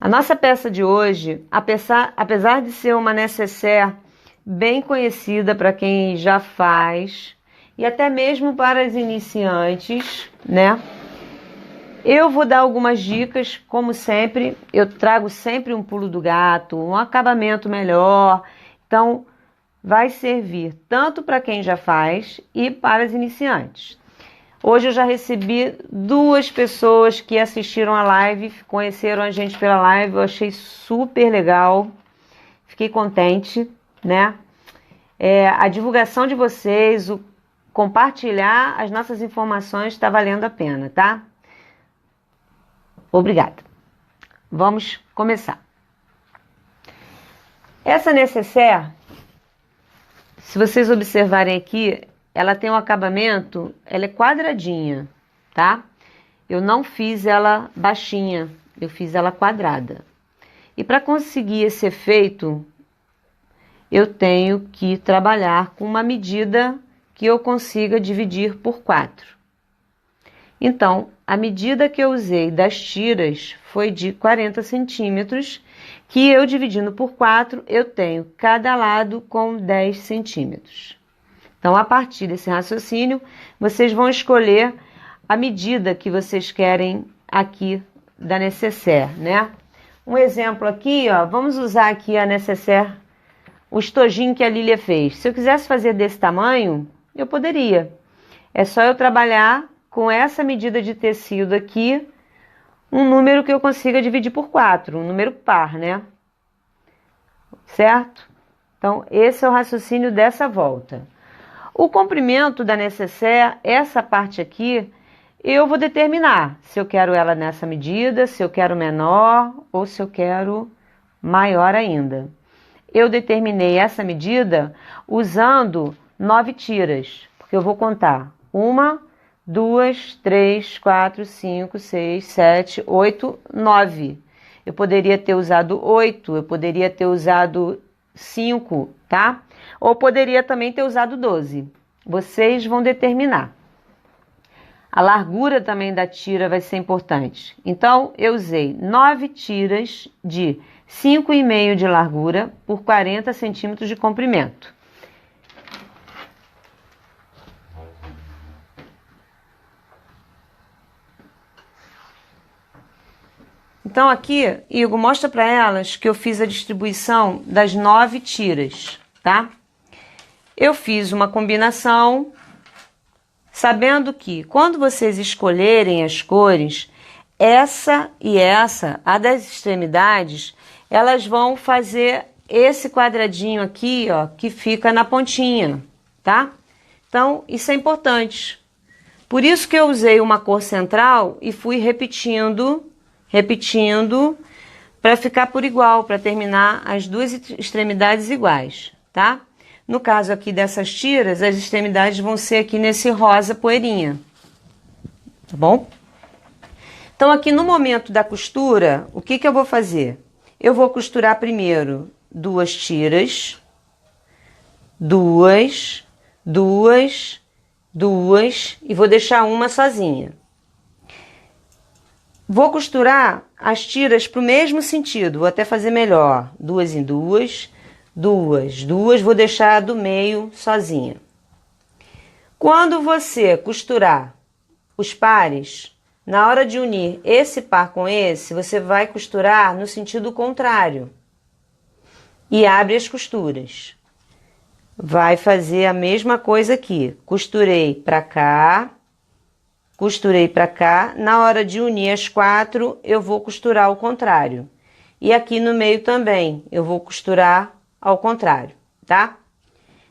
A nossa peça de hoje, apesar de ser uma nécessaire bem conhecida para quem já faz e até mesmo para os iniciantes, né? Eu vou dar algumas dicas, como sempre, eu trago sempre um pulo do gato, um acabamento melhor, então vai servir tanto para quem já faz e para os iniciantes. Hoje eu já recebi 2 pessoas que assistiram a live, conheceram a gente pela live, eu achei super legal, fiquei contente, né? A divulgação de vocês, o compartilhar as nossas informações está valendo a pena, tá? Obrigada. Vamos começar. Essa nécessaire, se vocês observarem aqui, ela tem um acabamento, ela é quadradinha, tá? Eu não fiz ela baixinha, eu fiz ela quadrada. E para conseguir esse efeito, eu tenho que trabalhar com uma medida que eu consiga dividir por 4. Então, a medida que eu usei das tiras foi de 40 centímetros, que eu dividindo por 4, eu tenho cada lado com 10 centímetros. Então, a partir desse raciocínio, vocês vão escolher a medida que vocês querem aqui da nécessaire, né? Um exemplo aqui, ó, vamos usar aqui a nécessaire, o estojinho que a Lília fez. Se eu quisesse fazer desse tamanho, eu poderia. É só eu trabalhar com essa medida de tecido aqui, um número que eu consiga dividir por 4, um número par, né? Certo? Então, esse é o raciocínio dessa volta. O comprimento da nécessaire, essa parte aqui, eu vou determinar se eu quero ela nessa medida, se eu quero menor ou se eu quero maior ainda. Eu determinei essa medida usando 9 tiras, porque eu vou contar 1, 2, 3, 4, 5, 6, 7, 8, 9. Eu poderia ter usado 8, eu poderia ter usado 5, tá? Ou poderia também ter usado 12. Vocês vão determinar. A largura também da tira vai ser importante. Então, eu usei 9 tiras de 5,5 de largura por 40 centímetros de comprimento. Então, aqui, Igor, mostra para elas que eu fiz a distribuição das 9 tiras, tá? Eu fiz uma combinação, sabendo que quando vocês escolherem as cores, essa e essa, a das extremidades, elas vão fazer esse quadradinho aqui, ó, que fica na pontinha, tá? Então, isso é importante. Por isso que eu usei uma cor central e fui repetindo, para ficar por igual, para terminar as 2 extremidades iguais, tá? No caso aqui dessas tiras, as extremidades vão ser aqui nesse rosa poeirinha, tá bom? Então aqui no momento da costura, o que eu vou fazer? Eu vou costurar primeiro 2 tiras, 2, 2, 2 e vou deixar uma sozinha. Vou costurar as tiras para o mesmo sentido, vou até fazer melhor, 2 em 2, 2, 2, vou deixar do meio sozinha. Quando você costurar os pares, na hora de unir esse par com esse, você vai costurar no sentido contrário e abre as costuras. Vai fazer a mesma coisa aqui, costurei para cá, na hora de unir as 4, eu vou costurar ao contrário. E aqui no meio também, eu vou costurar ao contrário, tá?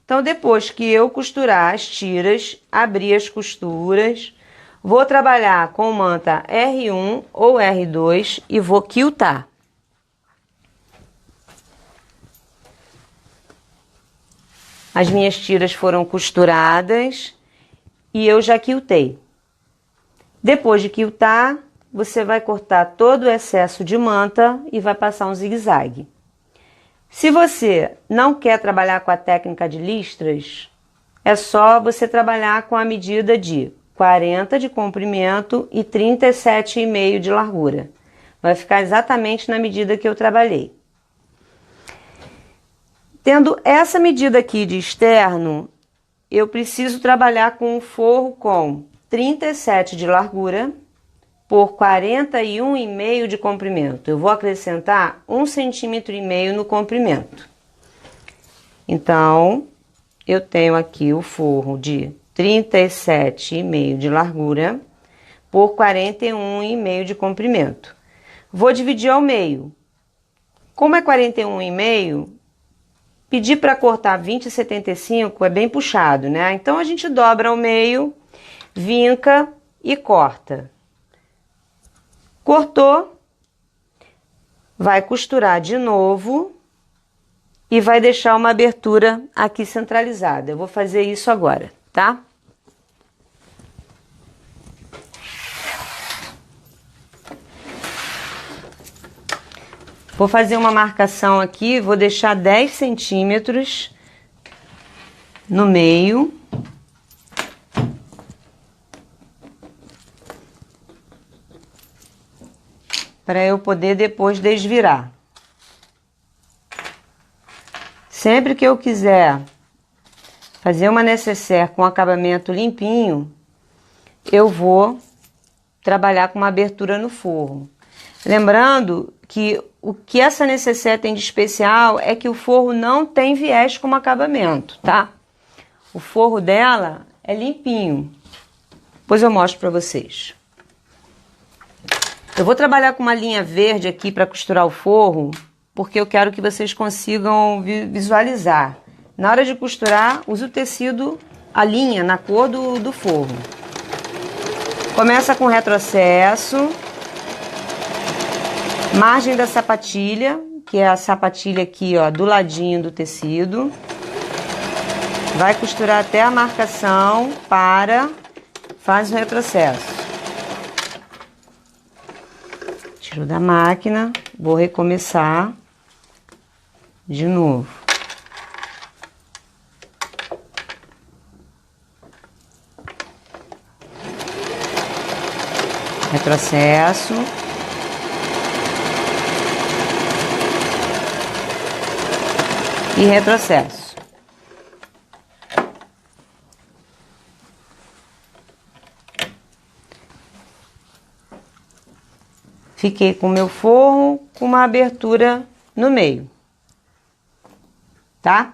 Então, depois que eu costurar as tiras, abrir as costuras, vou trabalhar com manta R1 ou R2 e vou quiltar. As minhas tiras foram costuradas e eu já quiltei. Depois de quiltar, você vai cortar todo o excesso de manta e vai passar um zigue-zague. Se você não quer trabalhar com a técnica de listras, é só você trabalhar com a medida de 40 de comprimento e 37,5 de largura. Vai ficar exatamente na medida que eu trabalhei. Tendo essa medida aqui de externo, eu preciso trabalhar com um forro com 37 de largura por 41,5 de comprimento. Eu vou acrescentar 1,5 cm no comprimento. Então, eu tenho aqui o forro de 37,5 de largura por 41,5 de comprimento. Vou dividir ao meio. Como é 41,5, pedir para cortar 20,75 é bem puxado, né? Então, a gente dobra ao meio, vinca e corta. Cortou, vai costurar de novo e vai deixar uma abertura aqui centralizada. Eu vou fazer isso agora, tá? Vou fazer uma marcação aqui, vou deixar 10 centímetros no meio. Para eu poder depois desvirar. Sempre que eu quiser fazer uma nécessaire com acabamento limpinho, eu vou trabalhar com uma abertura no forro. Lembrando que o que essa nécessaire tem de especial é que o forro não tem viés como acabamento, tá? O forro dela é limpinho. Depois eu mostro para vocês. Eu vou trabalhar com uma linha verde aqui para costurar o forro, porque eu quero que vocês consigam visualizar. Na hora de costurar, use o tecido, a linha, na cor do forro. Começa com retrocesso. Margem da sapatilha, que é a sapatilha aqui, ó, do ladinho do tecido. Vai costurar até a marcação, faz o retrocesso. Tiro da máquina, vou recomeçar de novo. Retrocesso. E retrocesso. Fiquei com o meu forro com uma abertura no meio. Tá?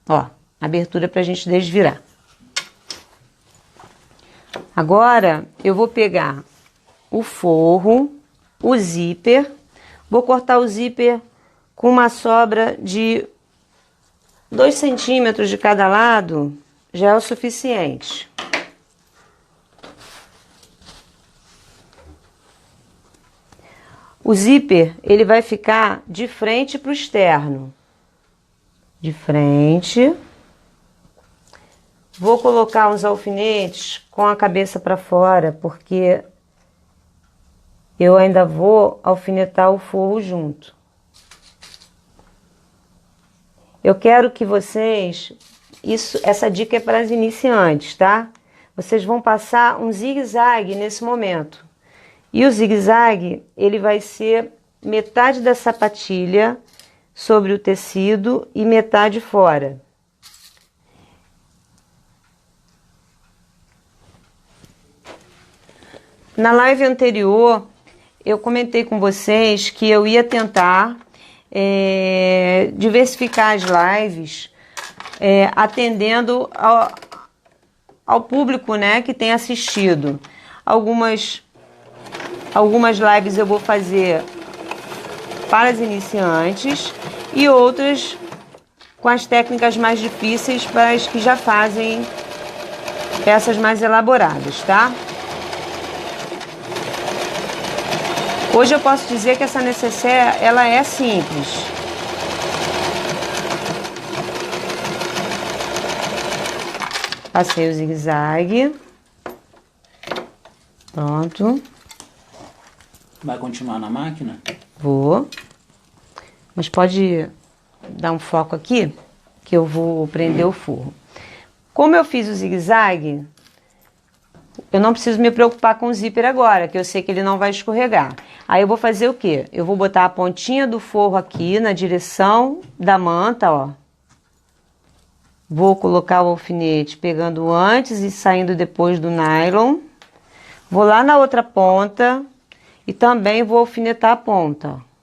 Ó, abertura pra gente desvirar. Agora, eu vou pegar o forro, o zíper, vou cortar o zíper com uma sobra de 2 centímetros de cada lado, já é o suficiente. O zíper, ele vai ficar de frente para o externo. De frente. Vou colocar uns alfinetes com a cabeça para fora, porque eu ainda vou alfinetar o forro junto. Eu quero que vocês... essa dica é para as iniciantes, tá? Vocês vão passar um zigue-zague nesse momento. E o zigue-zague, ele vai ser metade da sapatilha sobre o tecido e metade fora. Na live anterior, eu comentei com vocês que eu ia tentar diversificar as lives, atendendo ao público, né, que tem assistido. Algumas lives eu vou fazer para as iniciantes e outras com as técnicas mais difíceis para as que já fazem peças mais elaboradas, tá? Hoje eu posso dizer que essa nécessaire, ela é simples. Passei o zigue-zague. Pronto. Vai continuar na máquina? Vou. Mas pode dar um foco aqui, que eu vou prender o forro. Como eu fiz o zigue-zague, eu não preciso me preocupar com o zíper agora, que eu sei que ele não vai escorregar. Aí eu vou fazer o quê? Eu vou botar a pontinha do forro aqui na direção da manta, ó. Vou colocar o alfinete pegando antes e saindo depois do nylon. Vou lá na outra ponta e também vou alfinetar a ponta, ó.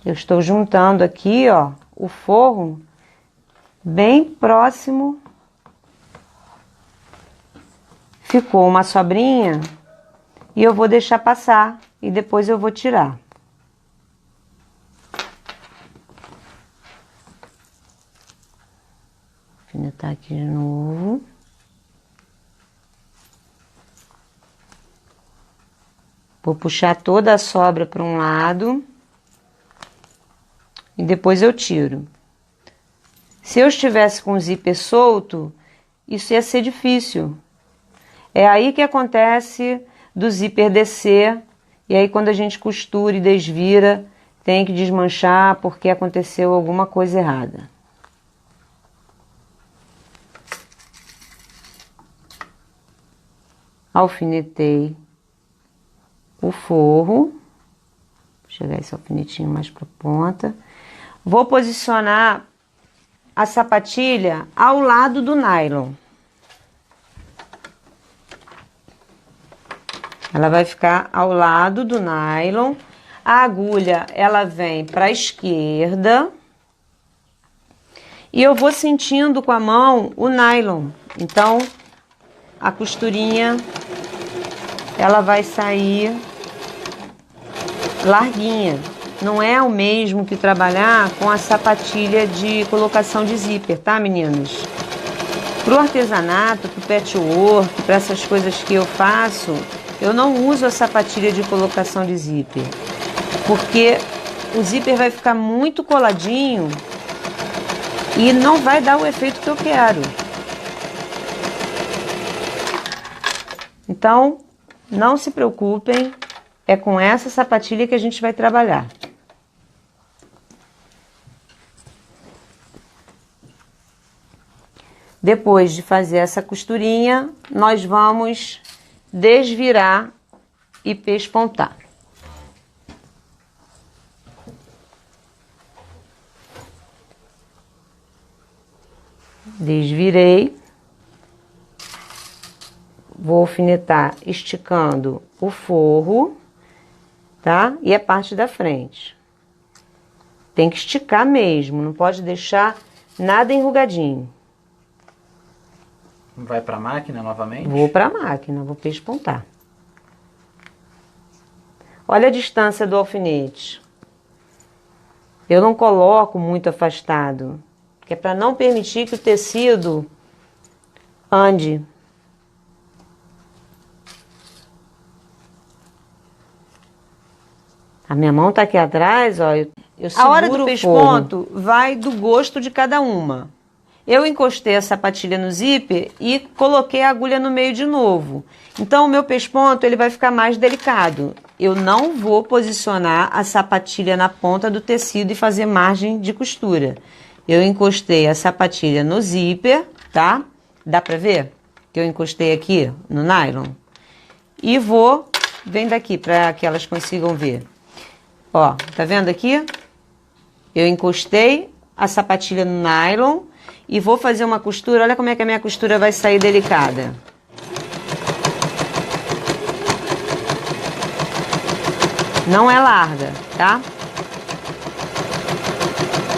Eu estou juntando aqui, ó, o forro bem próximo. Ficou uma sobrinha e eu vou deixar passar e depois eu vou tirar. Alfinetar aqui de novo. Vou puxar toda a sobra para um lado. E depois eu tiro. Se eu estivesse com o zíper solto, isso ia ser difícil. É aí que acontece do zíper descer, e aí quando a gente costura e desvira, tem que desmanchar porque aconteceu alguma coisa errada. Alfinetei o forro. Vou chegar esse alfinetinho mais para a ponta. Vou posicionar a sapatilha ao lado do nylon. Ela vai ficar ao lado do nylon. A agulha, ela vem para a esquerda. E eu vou sentindo com a mão o nylon. Então, a costurinha, ela vai sair larguinha. Não é o mesmo que trabalhar com a sapatilha de colocação de zíper, tá, meninas? Pro artesanato, pro patchwork, para essas coisas que eu faço, eu não uso a sapatilha de colocação de zíper, porque o zíper vai ficar muito coladinho e não vai dar o efeito que eu quero. Então, não se preocupem, é com essa sapatilha que a gente vai trabalhar. Depois de fazer essa costurinha, nós vamos desvirar e pespontar. Desvirei. Vou alfinetar esticando o forro, tá? E a parte da frente. Tem que esticar mesmo, não pode deixar nada enrugadinho. Vai para a máquina novamente? Vou para a máquina, vou pespontar. Olha a distância do alfinete. Eu não coloco muito afastado, que é para não permitir que o tecido ande. A minha mão tá aqui atrás, ó. Eu seguro a hora do pesponto vai do gosto de cada uma. Eu encostei a sapatilha no zíper e coloquei a agulha no meio de novo. Então, o meu pesponto ele vai ficar mais delicado. Eu não vou posicionar a sapatilha na ponta do tecido e fazer margem de costura. Eu encostei a sapatilha no zíper, tá? Dá pra ver que eu encostei aqui no nylon? E vou, vem daqui para que elas consigam ver. Ó, tá vendo aqui? Eu encostei a sapatilha no nylon e vou fazer uma costura. Olha como é que a minha costura vai sair delicada. Não é larga, tá?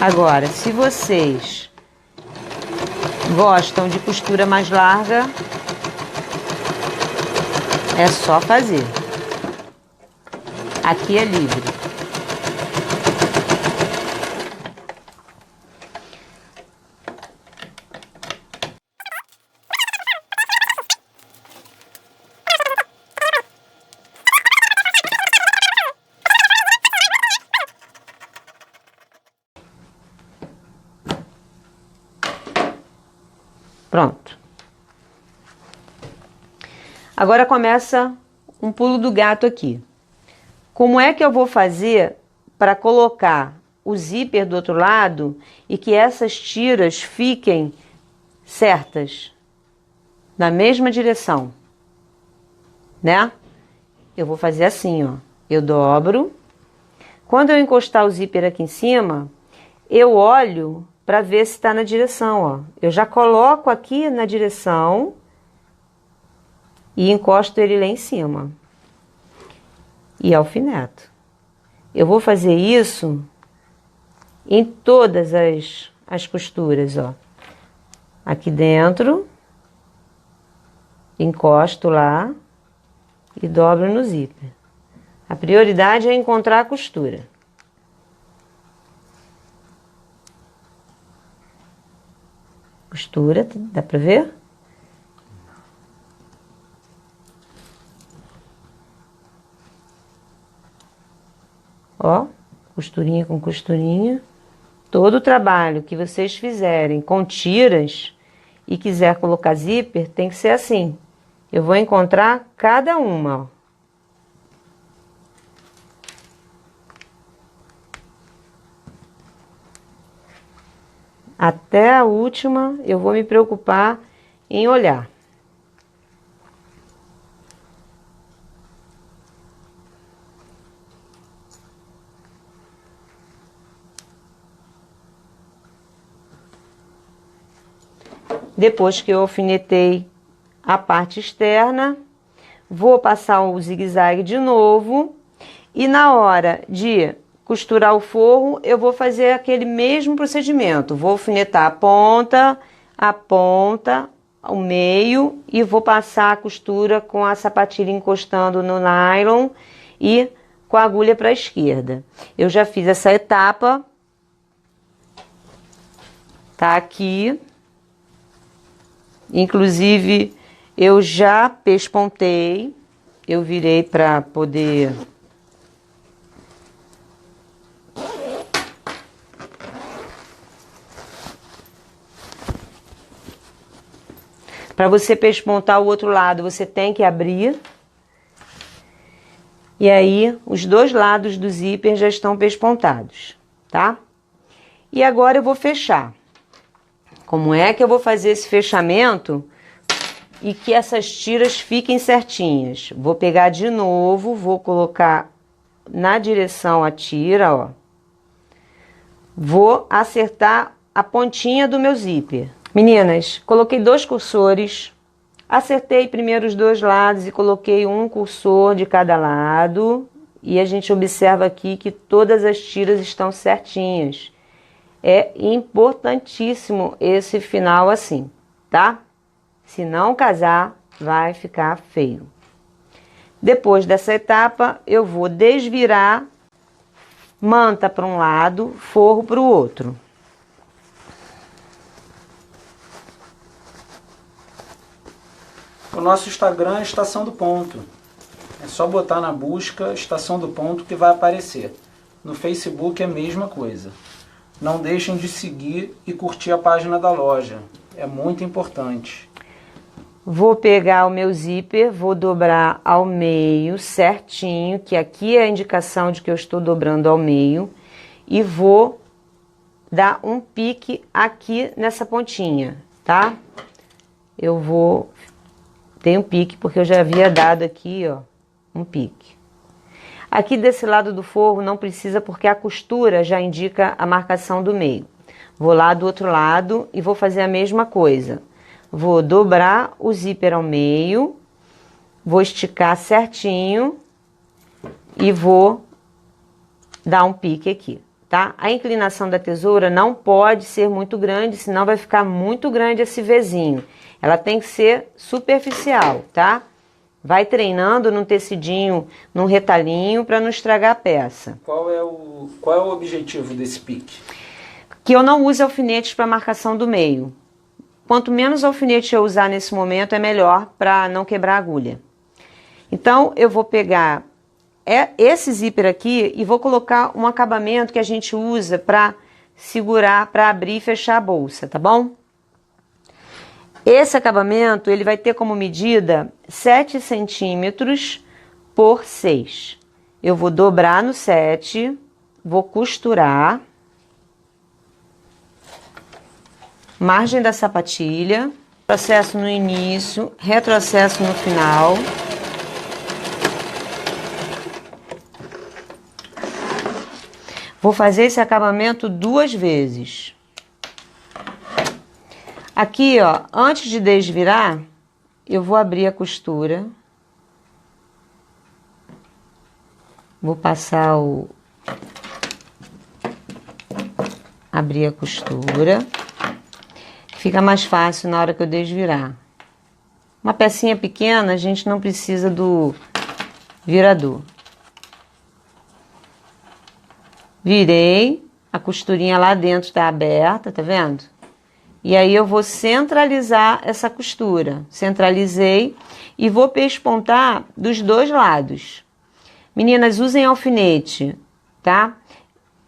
Agora, se vocês gostam de costura mais larga, é só fazer. Aqui é livre. Pronto. Agora começa um pulo do gato aqui. Como é que eu vou fazer para colocar o zíper do outro lado e que essas tiras fiquem certas, na mesma direção, né? Eu vou fazer assim, ó. Eu dobro. Quando eu encostar o zíper aqui em cima, eu olho para ver se está na direção, ó. Eu já coloco aqui na direção e encosto ele lá em cima. E alfineto. Eu vou fazer isso em todas as costuras, ó. Aqui dentro, encosto lá e dobro no zíper. A prioridade é encontrar a costura. Costura, dá pra ver? Ó, costurinha com costurinha. Todo o trabalho que vocês fizerem com tiras e quiser colocar zíper, tem que ser assim. Eu vou encontrar cada uma, ó. Até a última, eu vou me preocupar em olhar. Depois que eu alfinetei a parte externa, vou passar o zigue-zague de novo e na hora de costurar o forro, eu vou fazer aquele mesmo procedimento. Vou alfinetar a ponta, o meio e vou passar a costura com a sapatilha encostando no nylon e com a agulha para a esquerda. Eu já fiz essa etapa, tá aqui. Inclusive, eu já pespontei, eu virei para poder... Para você pespontar o outro lado, você tem que abrir. E aí, os dois lados do zíper já estão pespontados, tá? E agora eu vou fechar. Como é que eu vou fazer esse fechamento e que essas tiras fiquem certinhas? Vou pegar de novo, vou colocar na direção a tira, ó. Vou acertar a pontinha do meu zíper. Meninas, coloquei 2 cursores, acertei primeiro os 2 lados e coloquei um cursor de cada lado. E a gente observa aqui que todas as tiras estão certinhas. É importantíssimo esse final assim, tá? Se não casar, vai ficar feio. Depois dessa etapa, eu vou desvirar manta para um lado, forro para o outro. O nosso Instagram é Estação do Ponto. É só botar na busca Estação do Ponto que vai aparecer. No Facebook é a mesma coisa. Não deixem de seguir e curtir a página da loja. É muito importante. Vou pegar o meu zíper, vou dobrar ao meio certinho, que aqui é a indicação de que eu estou dobrando ao meio. E vou dar um pique aqui nessa pontinha, tá? Eu vou... Tem um pique, porque eu já havia dado aqui, ó, um pique. Aqui desse lado do forro não precisa, porque a costura já indica a marcação do meio. Vou lá do outro lado e vou fazer a mesma coisa. Vou dobrar o zíper ao meio, vou esticar certinho e vou dar um pique aqui, tá? A inclinação da tesoura não pode ser muito grande, senão vai ficar muito grande esse Vzinho. Ela tem que ser superficial, tá? Vai treinando num tecidinho, num retalhinho, para não estragar a peça. Qual é o objetivo desse pique? Que eu não use alfinetes para marcação do meio. Quanto menos alfinete eu usar nesse momento, é melhor para não quebrar a agulha. Então, eu vou pegar esse zíper aqui e vou colocar um acabamento que a gente usa para segurar, para abrir e fechar a bolsa, tá bom? Esse acabamento, ele vai ter como medida 7 centímetros por 6. Eu vou dobrar no 7, vou costurar, margem da sapatilha, processo no início, retrocesso no final. Vou fazer esse acabamento 2 vezes. Aqui, ó, antes de desvirar, eu vou abrir a costura. Vou passar abrir a costura. Fica mais fácil na hora que eu desvirar. Uma pecinha pequena, a gente não precisa do virador. Virei, a costurinha lá dentro está aberta, tá vendo? E aí eu vou centralizar essa costura. Centralizei e vou pespontar dos 2 lados. Meninas, usem alfinete, tá?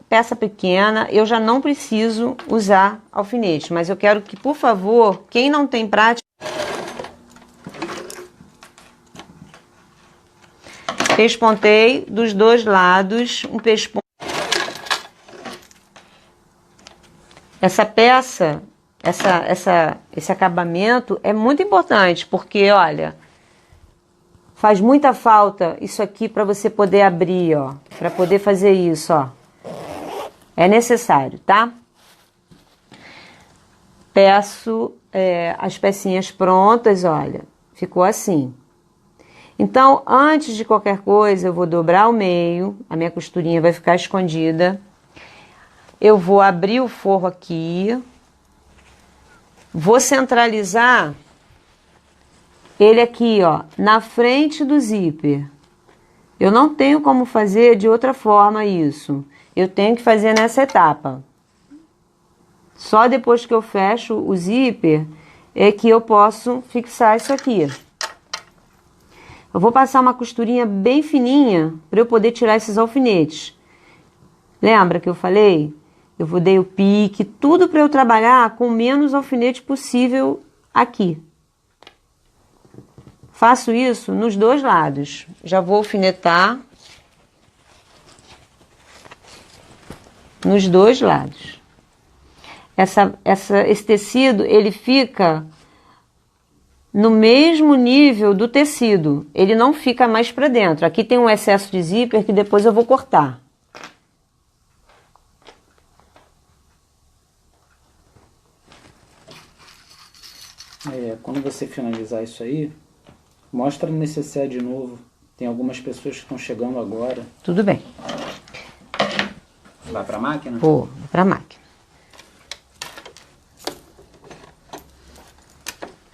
Peça pequena, eu já não preciso usar alfinete, mas eu quero que, por favor, quem não tem prática, pespontei dos 2 lados, um pesponto. Essa peça, esse acabamento é muito importante, porque, olha, faz muita falta isso aqui para você poder abrir, ó, para poder fazer isso, ó. É necessário, tá? Peço as pecinhas prontas, olha, ficou assim. Então, antes de qualquer coisa, eu vou dobrar o meio, a minha costurinha vai ficar escondida. Eu vou abrir o forro aqui, vou centralizar ele aqui, ó, na frente do zíper. Eu não tenho como fazer de outra forma isso. Eu tenho que fazer nessa etapa. Só depois que eu fecho o zíper é que eu posso fixar isso aqui. Eu vou passar uma costurinha bem fininha para eu poder tirar esses alfinetes. Lembra que eu falei? Eu vou dar o pique, tudo para eu trabalhar com menos alfinete possível aqui. Faço isso nos 2 lados. Já vou alfinetar nos 2 lados. Esse tecido, ele fica no mesmo nível do tecido. Ele não fica mais para dentro. Aqui tem um excesso de zíper que depois eu vou cortar. Quando você finalizar isso aí, mostra no necessaire de novo. Tem algumas pessoas que estão chegando agora. Tudo bem. Vai para a máquina? Vou para a máquina.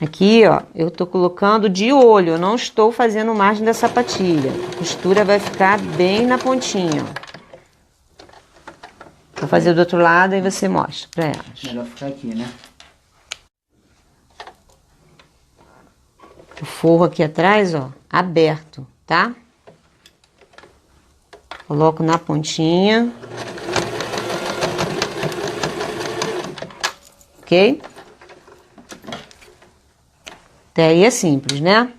Aqui, ó, eu tô colocando de olho, eu não estou fazendo margem da sapatilha. A costura vai ficar bem na pontinha, ó. Vou fazer do outro lado e você mostra para elas. Melhor ficar aqui, né? O forro aqui atrás, ó, aberto, tá? Coloco na pontinha. Ok? Até aí é simples, né?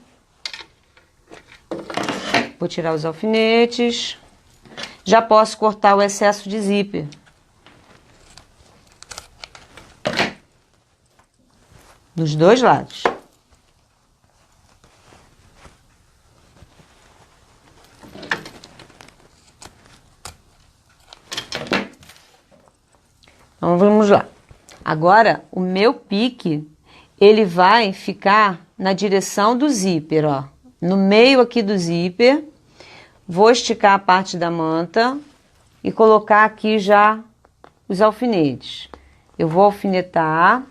Vou tirar os alfinetes. Já posso cortar o excesso de zíper. Dos 2 lados. Então, vamos lá. Agora, o meu pique, ele vai ficar na direção do zíper, ó. No meio aqui do zíper, vou esticar a parte da manta e colocar aqui já os alfinetes. Eu vou alfinetar.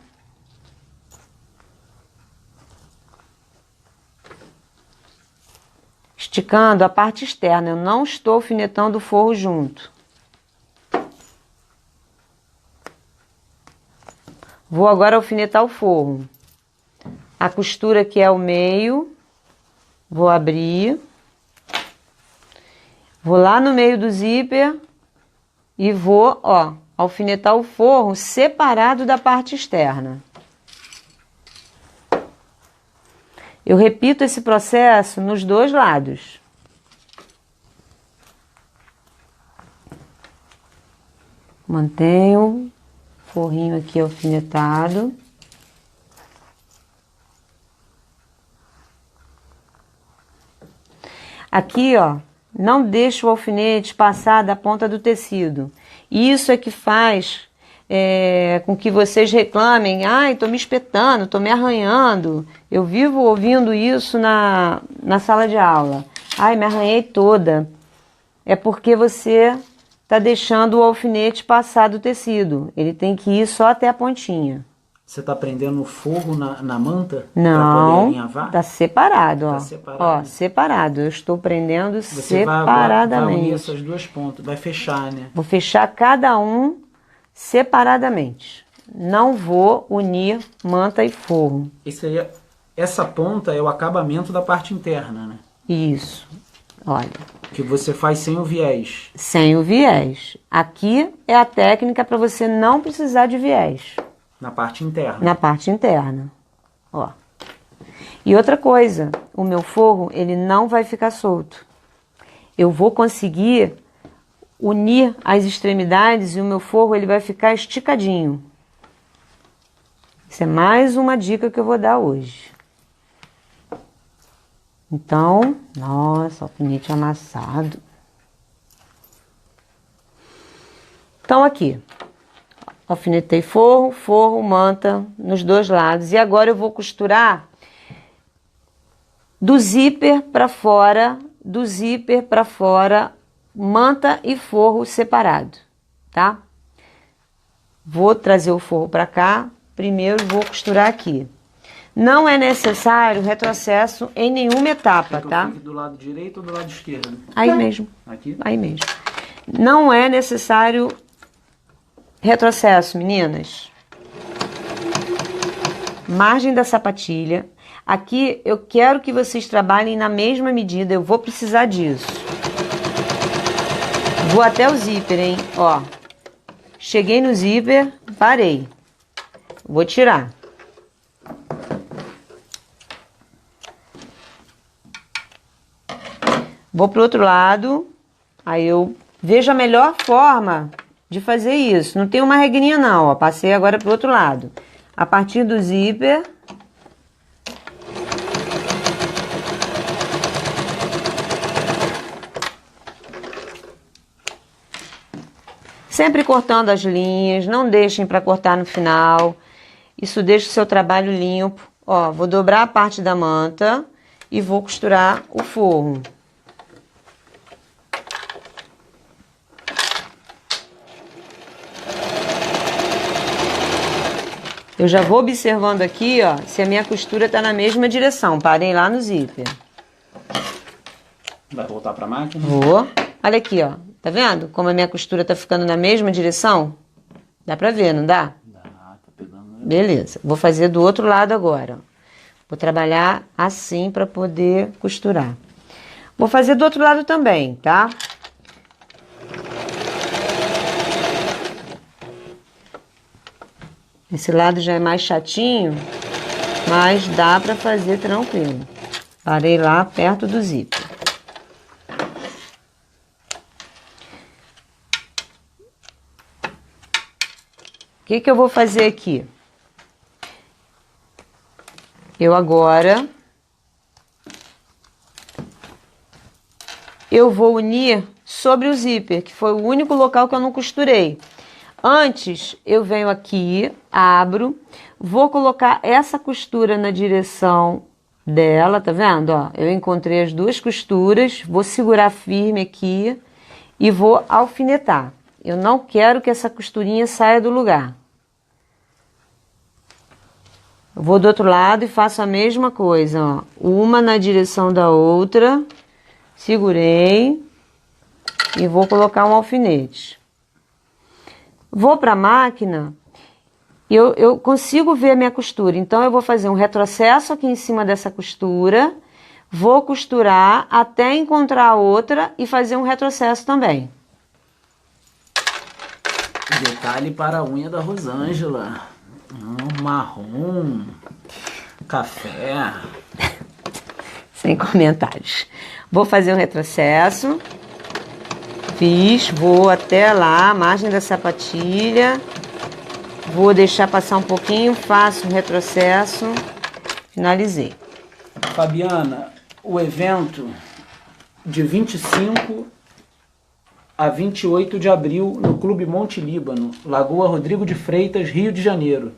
Esticando a parte externa, eu não estou alfinetando o forro junto. Vou agora alfinetar o forro. A costura que é o meio, vou abrir. Vou lá no meio do zíper e vou, ó, alfinetar o forro separado da parte externa. Eu repito esse processo nos 2 lados. Mantenho o forrinho aqui alfinetado. Aqui, ó, não deixa o alfinete passar da ponta do tecido. Isso é que faz com que vocês reclamem, ai, tô me espetando, tô me arranhando. Eu vivo ouvindo isso na sala de aula. Ai, me arranhei toda. É porque você tá deixando o alfinete passar do tecido. Ele tem que ir só até a pontinha. Você tá prendendo o forro na manta? Não, pra poder alinhavar? tá separado, ó. Tá separado. Ó, separado. Eu estou prendendo Você separadamente. vai unir essas duas pontas, vai fechar, né? Vou fechar cada um separadamente. Não vou unir manta e forro. Essa ponta é o acabamento da parte interna, né? Isso. Olha. Que você faz sem o viés. Sem o viés. Aqui é a técnica para você não precisar de viés. Na parte interna. Na parte interna. Ó. E outra coisa, o meu forro, ele não vai ficar solto. Eu vou conseguir unir as extremidades e o meu forro, ele vai ficar esticadinho. Isso é mais uma dica que eu vou dar hoje. Então, nossa, alfinete amassado. Então aqui, alfinetei forro, forro, manta nos dois lados. E agora eu vou costurar do zíper para fora, manta e forro separado, tá? Vou trazer o forro para cá, primeiro vou costurar aqui. Não é necessário retrocesso em nenhuma etapa, tá? Fique do lado direito ou do lado esquerdo? Aí mesmo. Aqui? Aí mesmo. Não é necessário retrocesso, meninas. Margem da sapatilha. Aqui eu quero que vocês trabalhem na mesma medida. Eu vou precisar disso. Vou até o zíper, hein? Ó. Cheguei no zíper, parei. Vou tirar. Vou pro outro lado, aí eu vejo a melhor forma de fazer isso. Não tem uma regrinha não, ó. Passei agora pro outro lado. A partir do zíper, sempre cortando as linhas, não deixem para cortar no final. Isso deixa o seu trabalho limpo. Ó, vou dobrar a parte da manta e vou costurar o forro. Eu já vou observando aqui, ó, se a minha costura tá na mesma direção. Parei lá no zíper. Vai voltar pra máquina? Vou. Olha aqui, ó. Tá vendo como a minha costura tá ficando na mesma direção? Dá pra ver, não dá? Dá, tá pegando. Beleza. Vou fazer do outro lado agora. Vou trabalhar assim pra poder costurar. Vou fazer do outro lado também, tá? Esse lado já é mais chatinho, mas dá pra fazer tranquilo. Parei lá perto do zíper. O que que eu vou fazer aqui? Eu vou unir sobre o zíper, que foi o único local que eu não costurei. Antes, eu venho aqui, abro, vou colocar essa costura na direção dela, tá vendo? Ó, eu encontrei as duas costuras, vou segurar firme aqui e vou alfinetar. Eu não quero que essa costurinha saia do lugar. Eu vou do outro lado e faço a mesma coisa, ó. Uma na direção da outra, segurei e vou colocar um alfinete. Vou para a máquina, eu consigo ver a minha costura, então eu vou fazer um retrocesso aqui em cima dessa costura, vou costurar até encontrar a outra e fazer um retrocesso também. Detalhe para a unha da Rosângela. Marrom, café. Sem comentários. Vou fazer um retrocesso. Fiz, vou até lá, margem da sapatilha. Vou deixar passar um pouquinho, faço um retrocesso, finalizei. Fabiana, o evento de 25 a 28 de abril no Clube Monte Líbano, Lagoa Rodrigo de Freitas, Rio de Janeiro.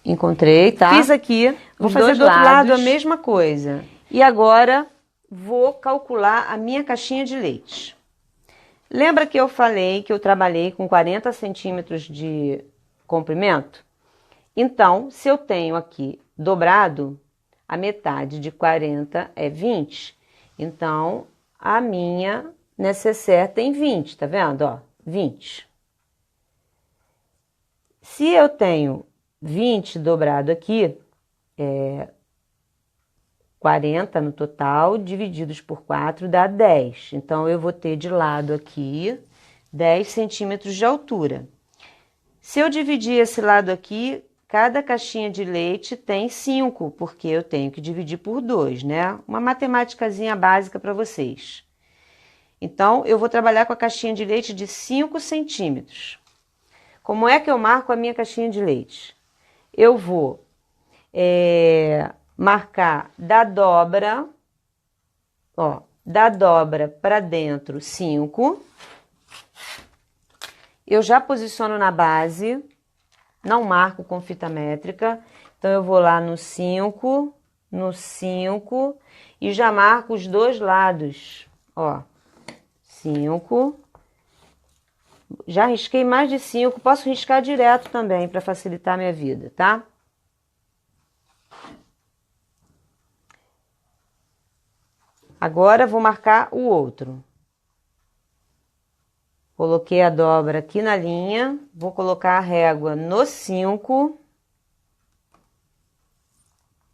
Encontrei, tá? Fiz aqui, vou fazer do outro lado a mesma coisa. E agora vou calcular a minha caixinha de leite. Lembra que eu falei que eu trabalhei com 40 centímetros de comprimento? Então, se eu tenho aqui dobrado, a metade de 40 é 20. Então, a minha necessaire tem 20, tá vendo? Ó, 20. Se eu tenho 20 dobrado aqui, 40 no total, divididos por 4 dá 10. Então, eu vou ter de lado aqui 10 centímetros de altura. Se eu dividir esse lado aqui, cada caixinha de leite tem 5, porque eu tenho que dividir por 2, né? Uma matemáticazinha básica para vocês. Então, eu vou trabalhar com a caixinha de leite de 5 centímetros. Como é que eu marco a minha caixinha de leite? Eu vou marcar da dobra, ó, da dobra para dentro 5. Eu já posiciono na base, não marco com fita métrica, então eu vou lá no 5 e já marco os dois lados, ó, 5. Já risquei mais de 5, posso riscar direto também para facilitar a minha vida, tá? Agora vou marcar o outro. Coloquei a dobra aqui na linha, vou colocar a régua no 5,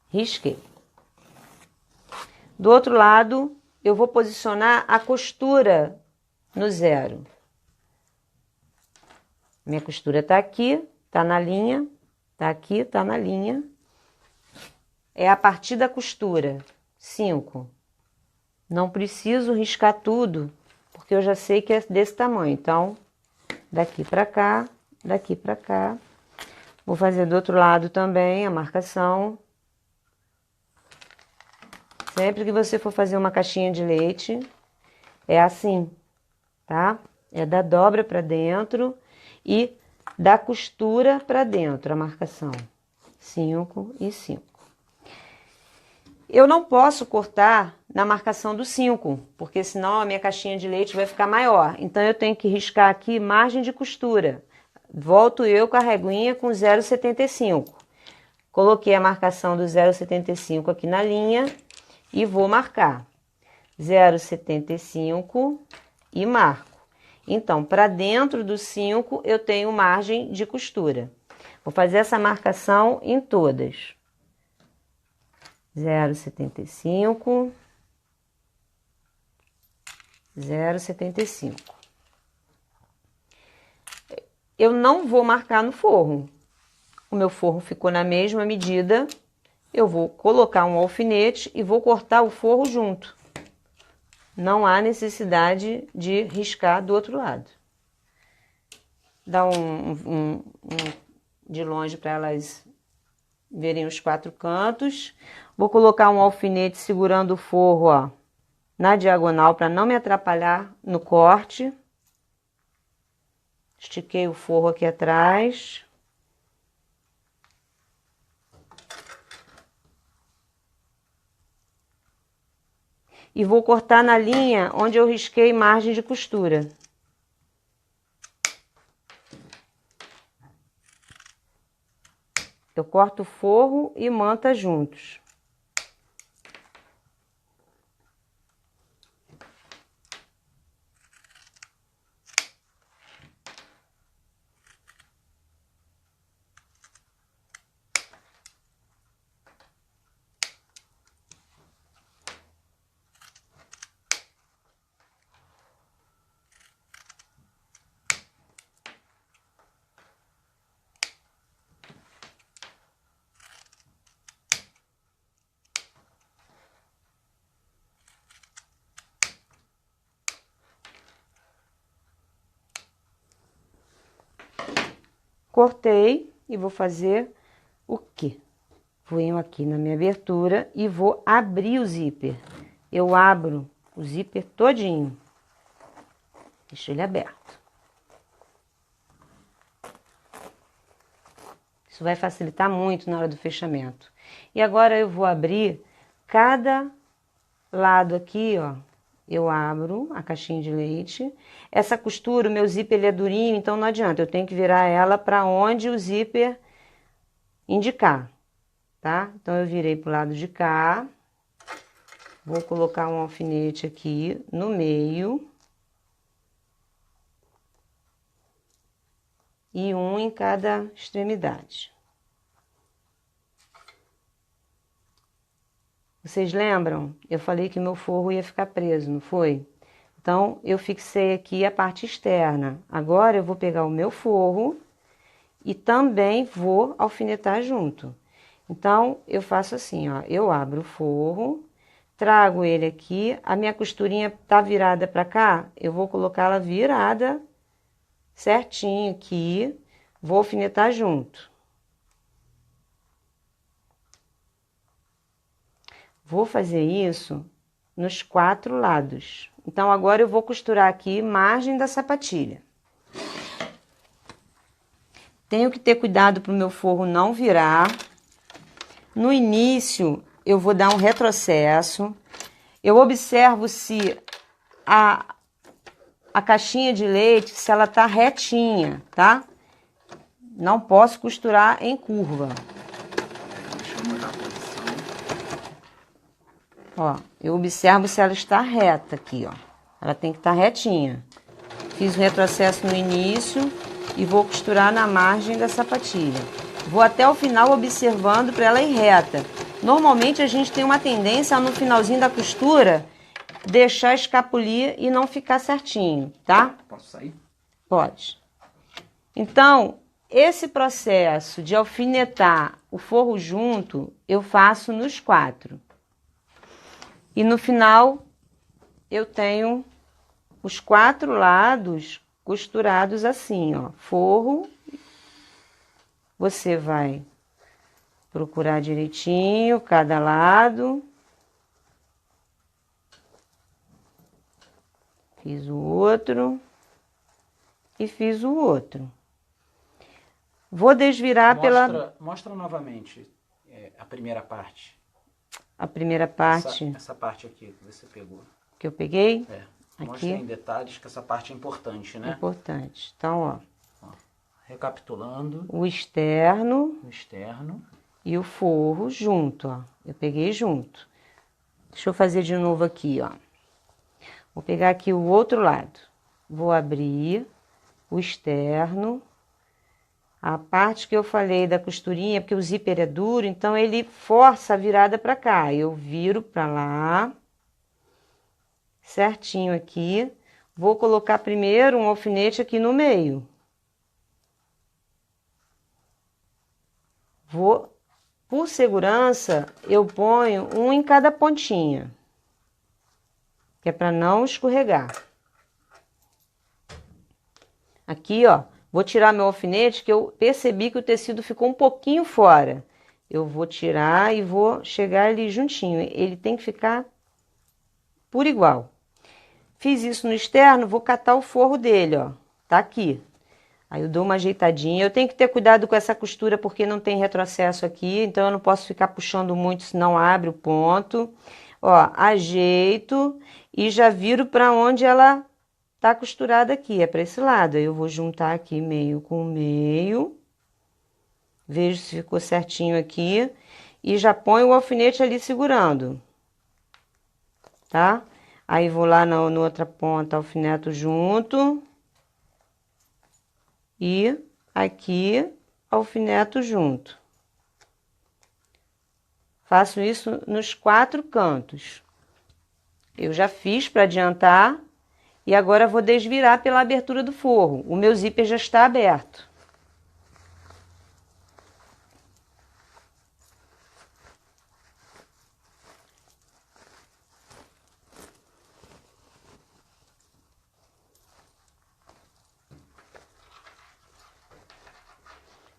risquei. Do outro lado, eu vou posicionar a costura no 0. Minha costura tá aqui, tá na linha, tá aqui, tá na linha. É a partir da costura, 5. Não preciso riscar tudo, porque eu já sei que é desse tamanho. Então, daqui pra cá, daqui pra cá. Vou fazer do outro lado também a marcação. Sempre que você for fazer uma caixinha de leite, é assim, tá? É da dobra pra dentro e da costura pra dentro, a marcação. 5 e 5. Eu não posso cortar na marcação do 5, porque senão a minha caixinha de leite vai ficar maior. Então, eu tenho que riscar aqui margem de costura. Volto eu com a reguinha com 0,75. Coloquei a marcação do 0,75 aqui na linha e vou marcar 0,75 e marco. Então, para dentro do 5, eu tenho margem de costura. Vou fazer essa marcação em todas. 0,75, 0,75. Eu não vou marcar no forro. O meu forro ficou na mesma medida. Eu vou colocar um alfinete e vou cortar o forro junto. Não há necessidade de riscar do outro lado. Dá de longe para elas verem os 4 cantos. Vou colocar um alfinete segurando o forro, ó, na diagonal para não me atrapalhar no corte. Estiquei o forro aqui atrás. E vou cortar na linha onde eu risquei margem de costura. Eu corto o forro e manta juntos. cortei e vou fazer o quê? Venho aqui na minha abertura e vou abrir o zíper. Eu abro o zíper todinho. Deixo ele aberto. Isso vai facilitar muito na hora do fechamento. E agora eu vou abrir cada lado aqui, ó. Eu abro a caixinha de leite. Essa costura, o meu zíper ele é durinho, então não adianta. Eu tenho que virar ela para onde o zíper indicar, tá? Então eu virei pro lado de cá. Vou colocar um alfinete aqui no meio. E um em cada extremidade. Vocês lembram? Eu falei que meu forro ia ficar preso, não foi? Então, eu fixei aqui a parte externa. Agora, eu vou pegar o meu forro e também vou alfinetar junto. Então, eu faço assim, ó. Eu abro o forro, trago ele aqui. A minha costurinha tá virada para cá, eu vou colocá-la virada certinho aqui. Vou alfinetar junto. Vou fazer isso nos 4 lados. Então, agora eu vou costurar aqui margem da sapatilha. Tenho que ter cuidado para o meu forro não virar. No início, eu vou dar um retrocesso. Eu observo se a caixinha de leite, se ela tá retinha, tá? Não posso costurar em curva. Ó, eu observo se ela está reta aqui, ó. Ela tem que estar retinha. Fiz o retrocesso no início e vou costurar na margem da sapatilha. Vou até o final observando para ela ir reta. Normalmente a gente tem uma tendência a, no finalzinho da costura, deixar escapulir e não ficar certinho, tá? Posso sair? Pode. Então, esse processo de alfinetar o forro junto, eu faço nos 4. E no final, eu tenho os 4 lados costurados assim, ó. Forro, você vai procurar direitinho cada lado. Fiz o outro e fiz o outro. Vou desvirar Mostra novamente a primeira parte. A primeira parte Essa parte aqui que você pegou. que eu peguei. Mostra aqui. em detalhes que essa parte é importante, né? Importante. Então, ó. Recapitulando. O externo O externo. e o forro junto, ó. Eu peguei junto. Deixa eu fazer de novo aqui, ó. Vou pegar aqui o outro lado. Vou abrir o externo. A parte que eu falei da costurinha, porque o zíper é duro, então ele força a virada para cá. Eu viro para lá, certinho aqui. Vou colocar primeiro um alfinete aqui no meio. Por segurança, eu ponho um em cada pontinha, que é para não escorregar. Aqui, ó. Vou tirar meu alfinete, que eu percebi que o tecido ficou um pouquinho fora. Eu vou tirar e vou chegar ali juntinho. Ele tem que ficar por igual. Fiz isso no externo, vou catar o forro dele, ó. Tá aqui. Aí eu dou uma ajeitadinha. Eu tenho que ter cuidado com essa costura, porque não tem retrocesso aqui. Então eu não posso ficar puxando muito, senão abre o ponto. Ó, ajeito e já viro para onde ela tá costurada aqui, é para esse lado. Aí eu vou juntar aqui meio com meio. Vejo se ficou certinho aqui. E já ponho o alfinete ali segurando. Tá? Aí vou lá na outra ponta, alfineto junto. E aqui, alfineto junto. Faço isso nos 4 cantos. Eu já fiz para adiantar. E agora vou desvirar pela abertura do forro. O meu zíper já está aberto.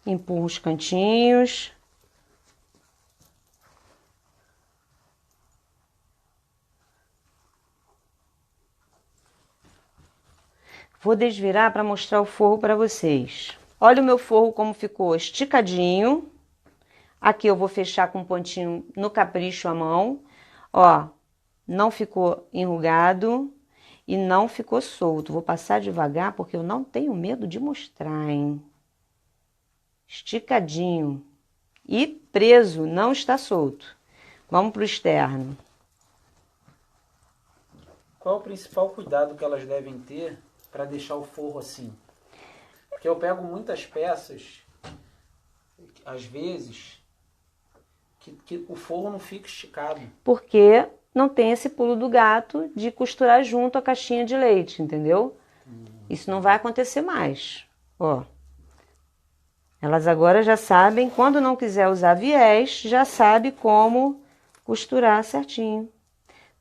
Empurro os cantinhos. Vou desvirar para mostrar o forro para vocês. Olha o meu forro como ficou esticadinho. Aqui eu vou fechar com um pontinho no capricho à mão. Ó, não ficou enrugado e não ficou solto. Vou passar devagar porque eu não tenho medo de mostrar, hein? Esticadinho e preso, não está solto. Vamos para o externo. Qual é o principal cuidado que elas devem ter para deixar o forro assim? Porque eu pego muitas peças, às vezes, que o forro não fica esticado. Porque não tem esse pulo do gato de costurar junto a caixinha de leite, entendeu? Isso não vai acontecer mais. Ó. Elas agora já sabem, quando não quiser usar viés, já sabe como costurar certinho.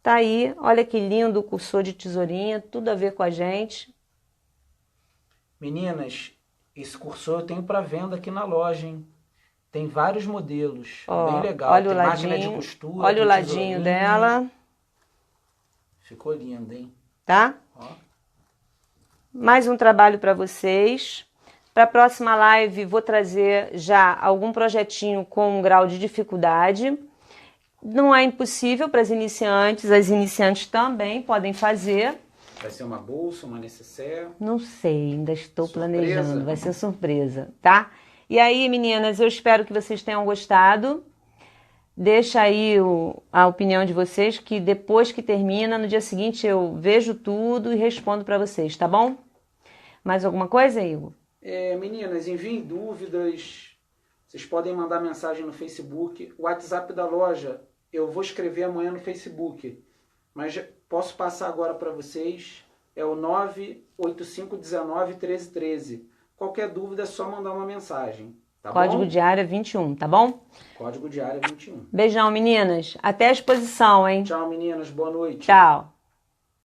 Tá aí, olha que lindo o cursor de tesourinha, tudo a ver com a gente. Meninas, esse cursor eu tenho para venda aqui na loja, hein? Tem vários modelos, Ó, bem legal. olha tem o máquina ladinho, de costura, olha o tem ladinho tesourinha. dela, Ficou lindo, hein? tá? Ó. Mais um trabalho para vocês. Para a próxima live vou trazer já algum projetinho com um grau de dificuldade. Não é impossível para as iniciantes também podem fazer. Vai ser uma bolsa, uma necessaire? Não sei, ainda estou Surpresa. planejando, vai ser surpresa, tá? E aí, meninas, eu espero que vocês tenham gostado. Deixa aí a opinião de vocês, que depois que termina, no dia seguinte eu vejo tudo e respondo para vocês, tá bom? Mais alguma coisa, Igor? Meninas, enviem dúvidas. Vocês podem mandar mensagem no Facebook. O WhatsApp da loja eu vou escrever amanhã no Facebook. Mas posso passar agora para vocês. É o 985191313. Qualquer dúvida é só mandar uma mensagem. Tá Código bom? de área 21, tá bom? Código de área 21. Beijão, meninas. Até a exposição, hein? Tchau, meninas. Boa noite. Tchau.